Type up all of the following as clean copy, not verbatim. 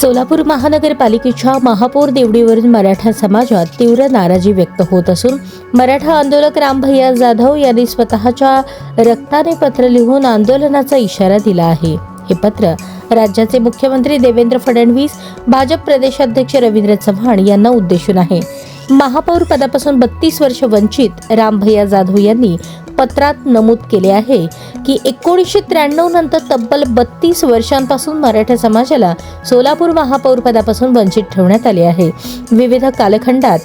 सोलापूर महानगरपालिकेच्या महापौर देवडीवरून मराठा समाजात तीव्र नाराजी व्यक्त होत असून मराठा आंदोलक रामभैया जाधव यांनी स्वतःच्या रक्ताने पत्र लिहून आंदोलनाचा इशारा दिला आहे। हे पत्र राज्याचे मुख्यमंत्री देवेंद्र फडणवीस, भाजप प्रदेशाध्यक्ष रवींद्र चव्हाण यांना उद्देशून आहे। महापौर पदापासून 32 वर्ष वंचित रामभैया जाधव यांनी पत्रात नमूद केले आहे की 1993 नंतर तब्बल 32 वर्षांपासून मराठा समाजाला सोलापूर महापौर पदापासून वंचित ठेवण्यात आले आहे। विविध कालखंडात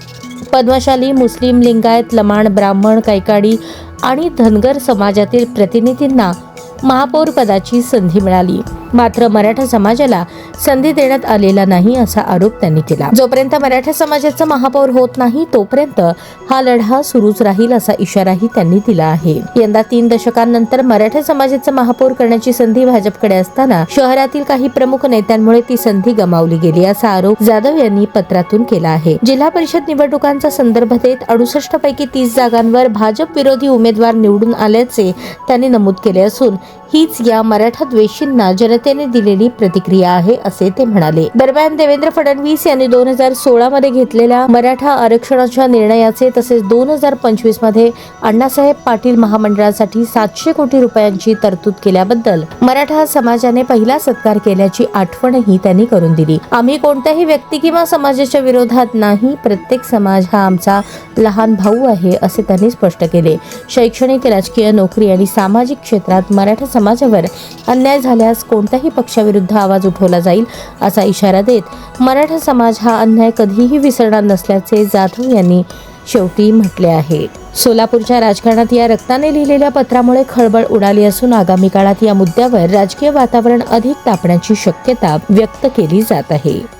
पद्मशाली, मुस्लिम, लिंगायत, लमाण, ब्राह्मण, कैकाडी आणि धनगर समाजातील प्रतिनिधींना महापौर पदाची संधी मिळाली, मात्र मराठा समाजाला संधी देण्यात आलेला नाही असा आरोप त्यांनी केला। जोपर्यंत मराठा समाजाचा महापौर होत नाही तोपर्यंत हा लढा सुरूच राहील असा इशाराही त्यांनी दिला आहे। यंदा 3 दशकांनंतर मराठा समाजाचा महापौर करण्याची संधी भाजपकडे असताना शहरातील काही प्रमुख नेत्यांमुळे ती संधी गमावली गेली असा आरोप जाधव यांनी पत्रातून केला आहे। जिल्हा परिषद निवडणुकांचा संदर्भ देत 68 पैकी 30 जागांवर भाजप विरोधी उमेदवार निवडून आल्याचे त्यांनी नमूद केले असून हीच या मराठा द्वेषींना जनतेने दिलेली प्रतिक्रिया आहे असे ते म्हणाले। दरम्यान देवेंद्र फडणवीस यांनी 2016 मध्ये घेतलेल्या मराठा आरक्षणाच्या निर्णयाचे तसेच 2025 मध्ये अण्णासाहेब पाटील महामंडळासाठी 700 कोटी रुपयांची तरतूद केल्याबद्दल मराठा समाजाने पहिला सत्कार केल्याची आठवणही त्यांनी करून दिली। आम्ही कोणत्याही व्यक्ती किंवा समाजाच्या विरोधात नाही, प्रत्येक समाज हा आमचा लहान भाऊ आहे असे त्यांनी स्पष्ट केले। शैक्षणिक, राजकीय, नोकरी आणि सामाजिक क्षेत्रात मराठा समाजावर अन्याय झाल्यास कोणत्याही पक्षाविरुद्ध आवाज उठवला जाईल असा इशारा देत मराठा समाज हा अन्याय कधीही विसरणार नसल्याचे जाधव यांनी शेवटी म्हटले आहे। सोलापूरच्या राजकारणात या रक्ताने लिहिलेल्या पत्रामुळे खळबळ उडाली असून आगामी काळात या मुद्द्यावर राजकीय वातावरण अधिक तापण्याची शक्यता व्यक्त केली जात आहे।